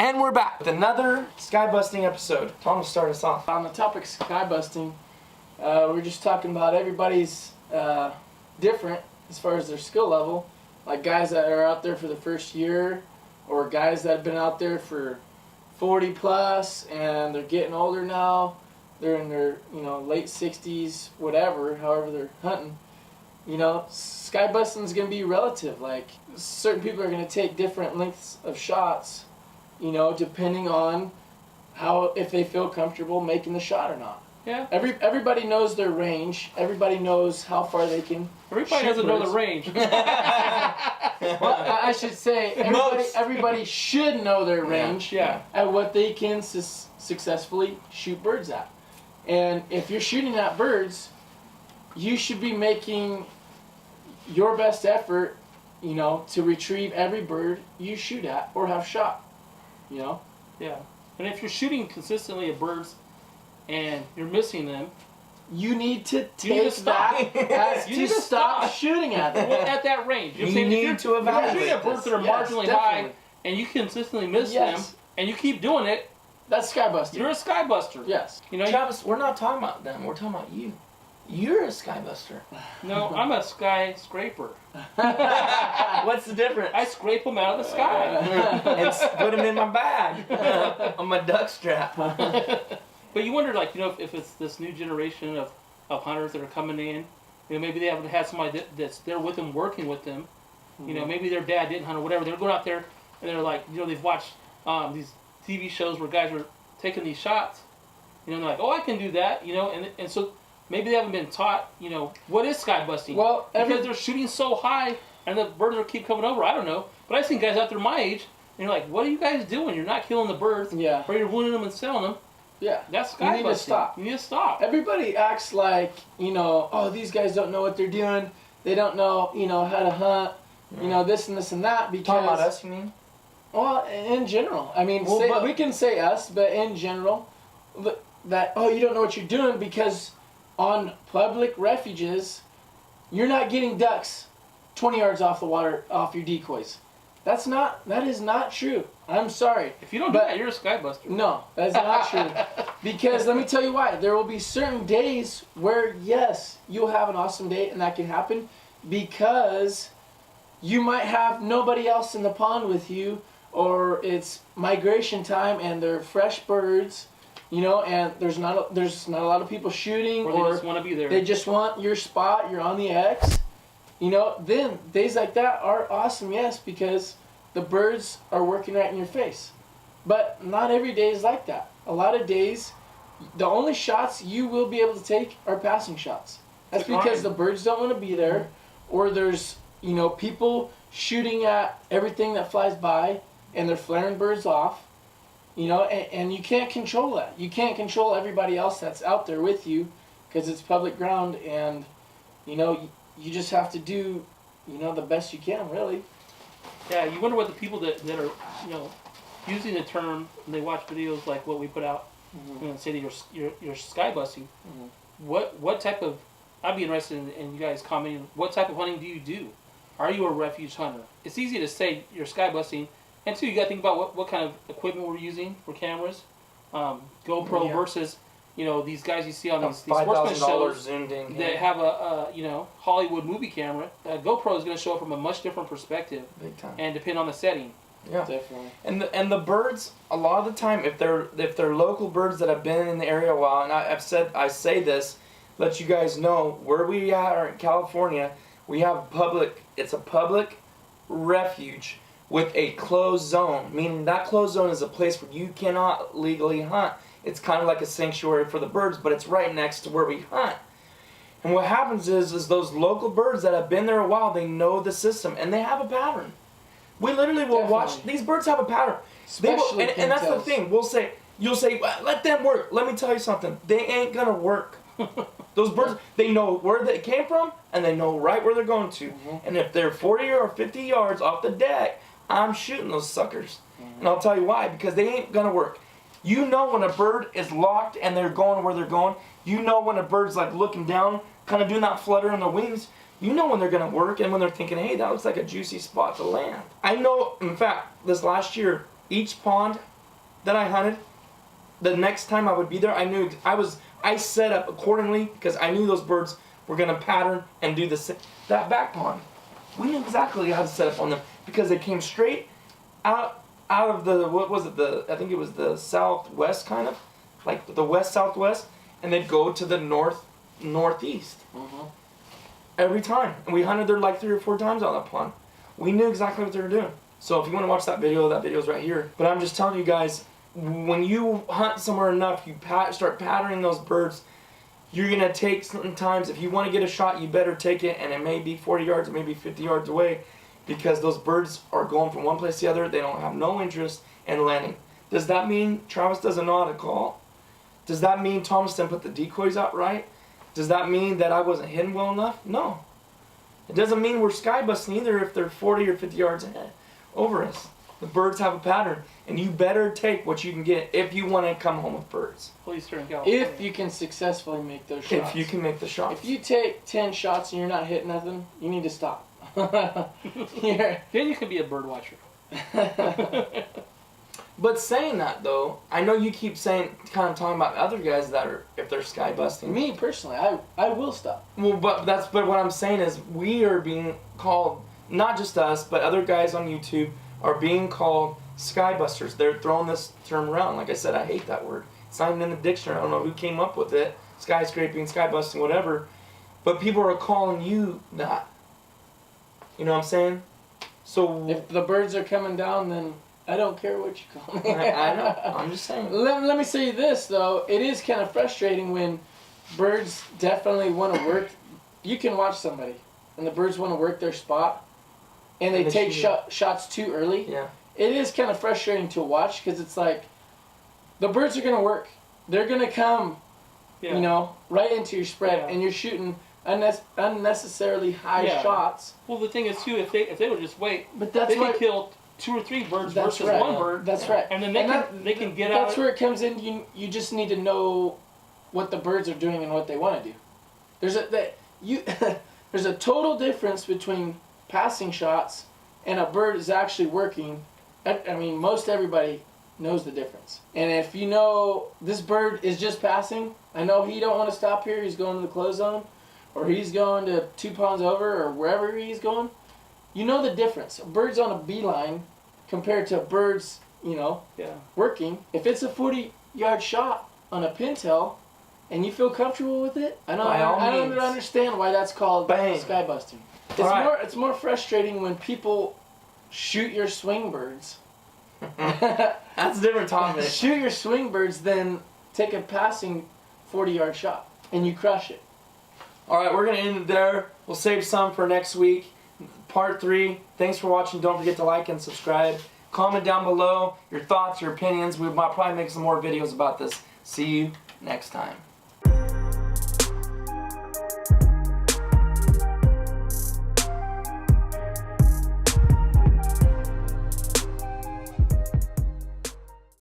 And we're back with another skybusting episode. Tom will start us off. On the topic of skybusting, we're just talking about everybody's different as far as their skill level. Like guys that are out there for the first year, or guys that have been out there for 40 plus and they're getting older now. They're in their late 60s, whatever, however they're hunting. Skybusting is going to be relative. Like certain people are going to take different lengths of shots, depending on if they feel comfortable making the shot or not. Yeah. Everybody knows their range. Everybody knows how far they can. Everybody doesn't know the range. Well, I should say everybody should know their range. Yeah. At what they can successfully shoot birds at. And if you're shooting at birds, you should be making your best effort, to retrieve every bird you shoot at or have shot. Yeah. And if you're shooting consistently at birds and you're missing them, you need to stop shooting at them. At that range. You need to evaluate. If you're shooting at birds that are marginally high and you consistently miss them and you keep doing it, that's skybusting. You're a skybuster. Yes. Travis, we're not talking about them. We're talking about you. You're a skybuster. No, I'm a skyscraper. What's the difference? I scrape them out of the sky. And put them in my bag on my duck strap. But you wonder, if it's this new generation of hunters that are coming in, maybe they haven't had somebody that's there with them, working with them. Maybe their dad didn't hunt or whatever. They're going out there and they're like, they've watched these TV shows where guys are taking these shots. They're like, oh, I can do that. And so maybe they haven't been taught, what is skybusting. Well, because they're shooting so high and the birds will keep coming over. I don't know. But I've seen guys out there my age and you're like, what are you guys doing? You're not killing the birds. Yeah. Or you're wounding them and selling them. Yeah. That's skybusting. You need to stop. You need to stop. Everybody acts like, oh, these guys don't know what they're doing. They don't know, how to hunt. This and this and that. Because talking about us, you mean? Well, in general. I mean, but we can say us, but in general, that, you don't know what you're doing because on public refuges, you're not getting ducks 20 yards off the water, off your decoys. That is not true. I'm sorry. If you don't do that, you're a skybuster. No, that's not true. Because let me tell you why. There will be certain days where, yes, you'll have an awesome day, and that can happen because you might have nobody else in the pond with you, or it's migration time and they're fresh birds, and there's not a lot of people shooting, or they just want to be there. They just want your spot. You're on the X. Then days like that are awesome, yes, because the birds are working right in your face. But not every day is like that. A lot of days, the only shots you will be able to take are passing shots. That's because the birds don't want to be there, or there's people shooting at everything that flies by, and they're flaring birds off. And you can't control that. You can't control everybody else that's out there with you, because it's public ground, and you just have to do the best you can, really. Yeah, you wonder what the people that are using the term, and they watch videos like what we put out, and say that you're skybusting. What type of, I'd be interested in you guys commenting, what type of hunting do you do? Are you a refuge hunter? It's easy to say you're skybusting, and two, you got to think about what kind of equipment we're using for cameras. GoPro versus these guys you see on these sportsman shows zoomed in that have a Hollywood movie camera. GoPro is going to show it from a much different perspective, big time, and depend on the setting. Yeah, definitely. And the birds, a lot of the time, if they're local birds that have been in the area a while, and I say this, let you guys know where we are in California. We have it's a public refuge with a closed zone, meaning that closed zone is a place where you cannot legally hunt. It's kind of like a sanctuary for the birds, but it's right next to where we hunt. And what happens is those local birds that have been there a while, they know the system, and they have a pattern. We literally will watch, these birds have a pattern. And that's the thing, you'll say, let them work. Let me tell you something, they ain't gonna work. Those birds, they know where they came from, and they know right where they're going to. And if they're 40 or 50 yards off the deck, I'm shooting those suckers. And I'll tell you why, because they ain't gonna work. You know when a bird is locked and they're going where they're going. You know when a bird's like looking down, kind of doing that flutter in their wings. You know when they're gonna work and when they're thinking, hey, that looks like a juicy spot to land. I know, in fact, this last year, each pond that I hunted, the next time I would be there, I knew I set up accordingly because I knew those birds were gonna pattern and do that back pond. We knew exactly how to set up on them because they came straight out of the, what was it, I think it was the southwest, kind of like the west southwest, and they'd go to the northeast every time. And we hunted there like 3 or 4 times on that pond. We knew exactly what they were doing. So if you want to watch that video's right here. But I'm just telling you guys, when you hunt somewhere enough, you start patterning those birds. You're gonna take sometimes, if you want to get a shot, you better take it, and it may be 40 yards, it may be 50 yards away, because those birds are going from one place to the other. They don't have no interest in landing. Does that mean Travis doesn't know how to call? Does that mean Thomas didn't put the decoys out right? Does that mean that I wasn't hidden well enough? No. It doesn't mean we're skybusting either if they're 40 or 50 yards ahead over us. The birds have a pattern, and you better take what you can get if you want to come home with birds. Please turn California. If you can successfully make those shots. If you can make the shots. If you take 10 shots and you're not hitting nothing, you need to stop. Then you can be a bird watcher. But saying that though, I know you keep saying, kind of talking about other guys that are, if they're skybusting. Me personally, I will stop. Well, but what I'm saying is we are being called, not just us, but other guys on YouTube are being called skybusters. They're throwing this term around. Like I said, I hate that word. It's not even in the dictionary. I don't know who came up with it. Skyscraping, skybusting, whatever. But people are calling you that. You know what I'm saying? So if the birds are coming down, then I don't care what you call me. I know. I'm just saying. Let me say this though. It is kind of frustrating when birds definitely want to work. You can watch somebody, and the birds want to work their spot, and they take shots too early. Yeah. It is kind of frustrating to watch because it's like the birds are gonna work. They're gonna come, you know, right into your spread, and you're shooting unnecessarily high shots. Well, the thing is too, if they would just wait, but that's they can kill 2 or 3 birds versus right. 1 bird. That's right. And then they can get out. That's where it comes in. You just need to know what the birds are doing and what they want to do. There's a total difference between passing shots and a bird is actually working. I mean, most everybody knows the difference. And if you know this bird is just passing, I know he don't want to stop here. He's going to the close zone, or he's going to 2 ponds over, or wherever he's going. You know the difference. A bird's on a beeline compared to birds, you know, working. If it's a 40-yard shot on a pintail and you feel comfortable with it, I don't understand why that's called skybusting. It's more frustrating when people shoot your swing birds. That's a different topic. Shoot your swing birds, then take a passing 40-yard shot, and you crush it. All right, we're going to end it there. We'll save some for next week. Part 3. Thanks for watching. Don't forget to like and subscribe. Comment down below your thoughts, your opinions. We might probably make some more videos about this. See you next time.